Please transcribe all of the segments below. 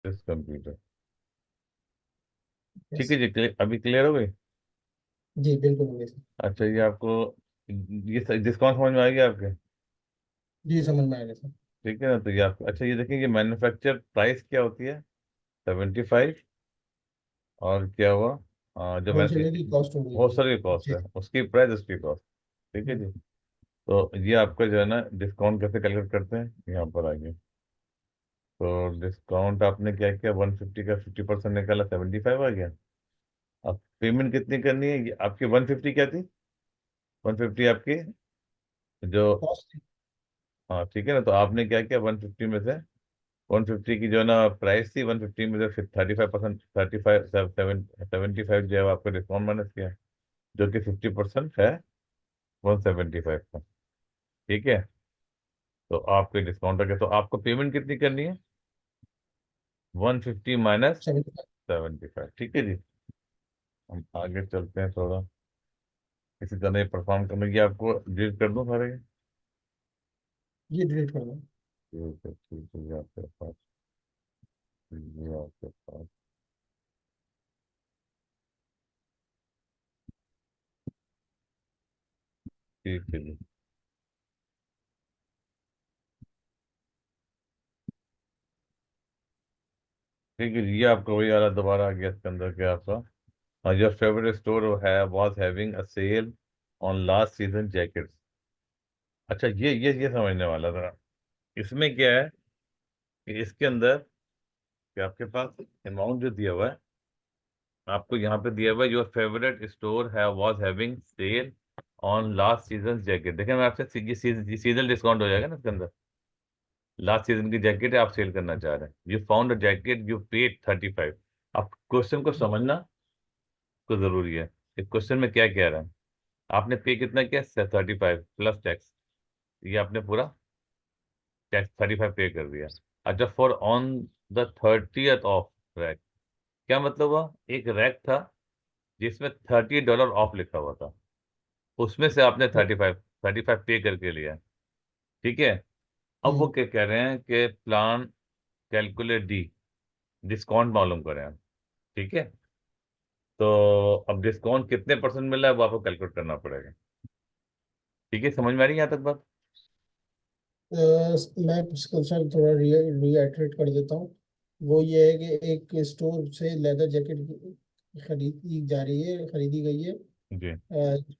This computer. ठीक yes. है जी, अभी क्लियर हो गई। जी बिल्कुल होंगे सर। अच्छा, ये आपको ये डिस्काउंट समझ में आएगी आपके। जी समझ में आएगा सर। ठीक है ना, तो ये आपको, अच्छा ये देखिए, ये मैन्युफैक्चर प्राइस क्या होती है, 75। और क्या हुआ, जो मैं होलसेलर की कॉस्ट हो गई होलसेल की कॉस्ट जी। है, उसकी प्राइस, उसकी कॉस्ट। ठीक है हम्म, जी। तो ये आपका जो है ना, डिस्काउंट कैसे कैलकुलेट करते हैं, यहाँ पर आइए। तो डिस्काउंट आपने क्या किया, 150 का 50% निकाला, 75 आ गया। अब पेमेंट कितनी करनी है, ये आपकी 150 क्या थी, 150 आपकी जो, कॉस्ट। हाँ ठीक है ना, तो आपने क्या किया, 150 में से, 150 की जो है ना प्राइस थी, 150 में से फिर 35%, 75 जो है आपको डिस्काउंट माइनस किया, जो कि 50% है 175 का। ठीक है, तो आपके डिस्काउंट आ गया, तो आपको पेमेंट कितनी करनी है, 150 माइनस 75। 75। ठीक है जी। हम आगे चलते हैं थोड़ा, इसी तरह परफॉर्म करने की आपको डिलीट कर दूं सारे। ये डिलीट कर दो। ठीक है, ये आपके पास, ये आपके पास। ठीक है जी। ठीक है जी, ये आपको वही वाला दोबारा आ गया इसके अंदर, क्या आपका, योर फेवरेट स्टोर है was having a sale on last season jackets. अच्छा, ये समझने वाला था, इसमें क्या है कि इसके अंदर, कि आपके पास अमाउंट जो दिया हुआ है, आपको यहाँ पे दिया हुआ है, योर फेवरेट स्टोर है was having sale on last season jacket. देखें, मैं आपसे सीजन डिस्काउंट हो जाएगा ना इसके अंदर, लास्ट सीजन की जैकेट आप सेल करना चाह रहे हैं, you found a jacket you paid 35। अब क्वेश्चन को समझना को जरूरी है, इस क्वेश्चन में क्या कह रहा है, आपने पे कितना किया, 35 प्लस टैक्स, ये आपने पूरा टैक्स 35 पे कर दिया। अच्छा, for on the 30th of rack, क्या मतलब हुआ, एक रैक था जिसमें $30 ऑफ लिखा हुआ था, उसमें से आपने 35 पे करके लिया। ठीक है, अब वो हम्म, क्या कह रहे हैं कि प्लान कैलकुलेट डी, डिस्काउंट मालूम करें आप। ठीक है, तो अब डिस्काउंट कितने परसेंट मिला है वो आपको कैलकुलेट करना पड़ेगा। ठीक है, समझ में आ रही है यहाँ तक बात। मैं इसको सर थोड़ा रीएटरेट कर देता हूँ। वो ये है कि एक स्टोर से लेदर जैकेट खरीदी जा रही है, खरीदी गई है जी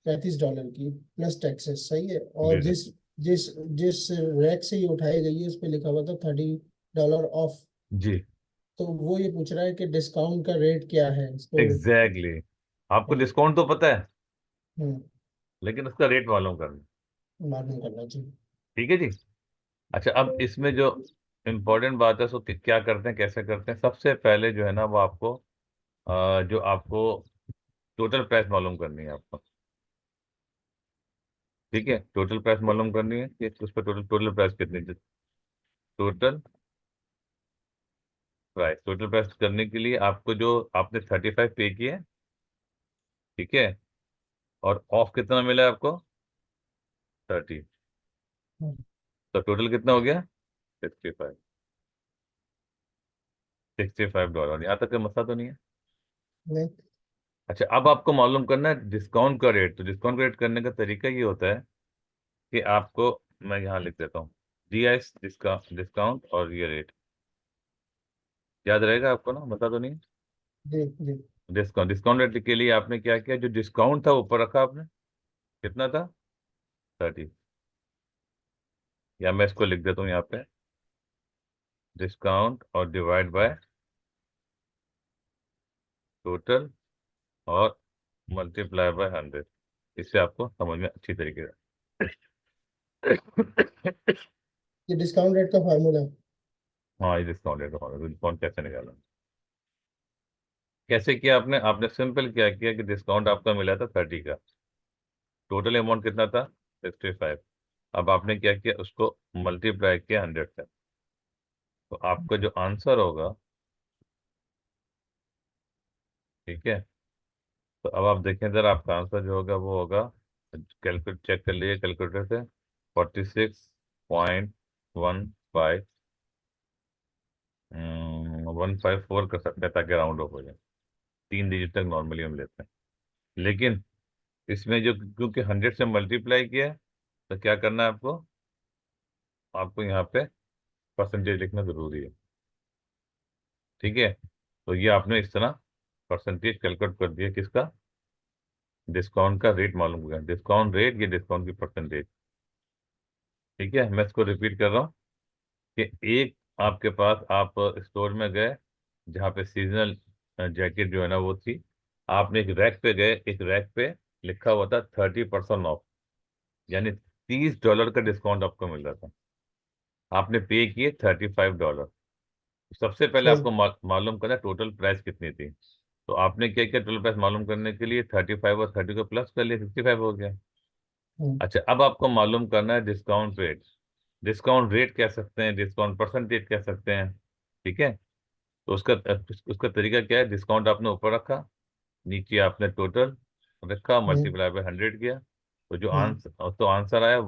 35 डॉलर की प्लस टैक्सेस, सही है। जी और जी जिस जिस जिस रैक से ये उठाई गई है उस पर लिखा हुआ था 30 डॉलर ऑफ। जी, तो वो ये पूछ रहा है कि डिस्काउंट का रेट क्या है इसको। Exactly exactly। आपको हाँ। डिस्काउंट तो पता है, हम्म। लेकिन उसका रेट मालूम करना। मालूम करना चाहिए। ठीक है जी। अच्छा, अब इसमें जो इम्पोर्टेंट बात है, सो क्या करते हैं, कैसे करते हैं, सबसे पहले जो है ना, वो आपको जो आपको टोटल प्राइस मालूम करनी है आपको। ठीक है, टोटल प्राइस मालूम करनी है कि उस पर टोटल टोटल प्राइस कितनी, टोटल प्राइस, टोटल प्राइस करने के लिए आपको, जो आपने 35 पे किया है, ठीक है, और ऑफ कितना मिला है आपको, 30, हम्म, तो टोटल कितना हो गया, 65, $65। यहाँ तक का मसला तो नहीं है। नहीं। अच्छा, अब आपको मालूम करना है डिस्काउंट का रेट, तो डिस्काउंट रेट करने का तरीका ये होता है कि आपको, मैं यहाँ लिख देता हूँ, DIS, डिस्काउंट और ये रेट, याद रहेगा आपको ना, बता तो नहीं। जी जी। डिस्काउंट डिस्काउंट रेट के लिए आपने क्या किया, जो डिस्काउंट था ऊपर रखा आपने, कितना था, 30, या मैं इसको लिख देता हूँ यहाँ पे, डिस्काउंट और डिवाइड बाय टोटल और मल्टीप्लाई बाय 100। इससे आपको समझ में अच्छी तरीके से। ये डिस्काउंट रेट का फार्मूला है। हाँ, ये डिस्काउंट रेट, डिस्काउंट कैसे निकाला, कैसे किया आपने, आपने सिंपल क्या किया कि डिस्काउंट आपका मिला था 30 का, टोटल अमाउंट कितना था, 65। अब आपने क्या किया, उसको मल्टीप्लाई किया 100 से, तो आपका जो आंसर होगा, ठीक है, तो अब आप देखें जरा, आपका आंसर जो होगा वो होगा, कैलकुलेट चेक कर लिए कैलकुलेटर से, 46.15, 154 कर सकते हैं ताकि राउंड ऑफ हो जाए। 3 डिजिट तक नॉर्मली हम लेते हैं, लेकिन इसमें जो क्योंकि 100 से मल्टीप्लाई किया है, तो क्या करना है आपको, आपको यहाँ पे परसेंटेज लिखना जरूरी है। ठीक है, तो ये आपने इस तरह परसेंटेज कैलकुलेट कर दिया, किसका, डिस्काउंट का रेट मालूम हो गया, डिस्काउंट रेट, ये डिस्काउंट की परसेंटेज। ठीक है, मैं इसको रिपीट कर रहा हूँ कि एक आपके पास, आप स्टोर में गए जहाँ पे सीजनल जैकेट जो है ना वो थी, आपने एक रैक पे गए, एक रैक पे लिखा हुआ था 30% ऑफ, यानी $30 का डिस्काउंट आपको मिल रहा था। आपने पे किए $35। सबसे पहले सही। आपको मालूम करना टोटल प्राइस कितनी थी। तो आपने क्या किया, टोटल प्राइस मालूम करने के लिए 35 और 30 को प्लस कर लिया, 55 हो गया। हम्म। अच्छा, अब आपको मालूम करना है डिस्काउंट रेट। डिस्काउंट रेट कह सकते हैं, डिस्काउंट परसेंटेज कह सकते हैं। ठीक है, तो उसका उसका तरीका क्या है, डिस्काउंट आपने ऊपर रखा, नीचे आपने टोटल रखा, हम्म। मल्टीप्लाई बाय 100 किया, तो जो हम्म। आंसर, तो आंसर आया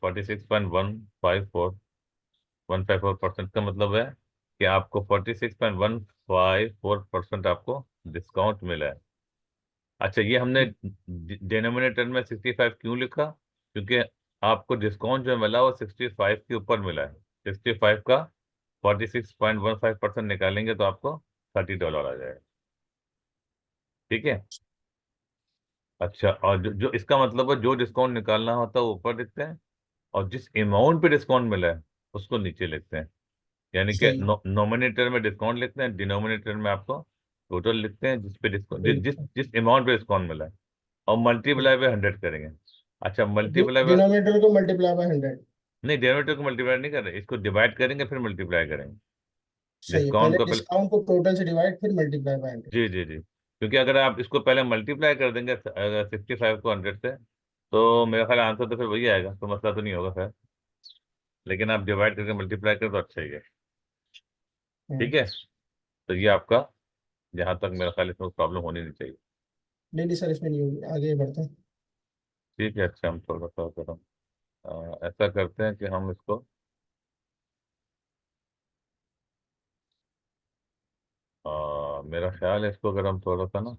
46.154। का मतलब है कि आपको 46.154% आपको डिस्काउंट मिला है। अच्छा, ये हमने डिनोमिनेटर में 65 क्यों लिखा, क्योंकि आपको डिस्काउंट जो मिला वो 65 के ऊपर मिला है। 65 का 46.15% निकालेंगे तो आपको $30 आ जाएगा। ठीक है। अच्छा, और जो इसका मतलब है, जो डिस्काउंट निकालना होता है वो ऊपर लिखते हैं, और जिस अमाउंट पे डिस्काउंट मिला है उसको नीचे लिखते हैं। यानी कि सही। नोमिनेटर में डिस्काउंट लिखते हैं, डिनोमिनेटर में आपको टोटल लिखते हैं, जिस पे डिस्काउंट, जिस बिल्कुल। जिस अमाउंट पे डिस्काउंट मिला है, और बिल्कुल। मल्टीप्लाई बाय 100 करेंगे। अच्छा, मल्टीप्लाई बाय, डिनोमिनेटर को मल्टीप्लाई बाय 100। नहीं, डिनोमिनेटर को मल्टीप्लाई नहीं कर रहे, इसको डिवाइड करेंगे फिर मल्टीप्लाई करेंगे। सही है, डिस्काउंट पहले को पहले, डिस्काउंट को टोटल से डिवाइड फिर मल्टीप्लाई बाय 100। जी जी जी, क्योंकि अगर आप इसको पहले मल्टीप्लाई कर देंगे 65 को 100 से, तो मेरा ख्याल आंसर तो फिर वही आएगा, तो मसला तो नहीं होगा खैर। लेकिन आप डिवाइड करके मल्टीप्लाई करें तो अच्छा ही है। हम्म। ठीक है, तो ये आपका, जहाँ तक मेरा ख्याल इसमें प्रॉब्लम होनी नहीं चाहिए। नहीं नहीं सर, इसमें नहीं होगी, आगे बढ़ते हैं। ठीक है, अच्छा, हम थोड़ा सा करो, ऐसा करते हैं कि हम इसको, मेरा ख्याल है इसको अगर हम थोड़ा सा ना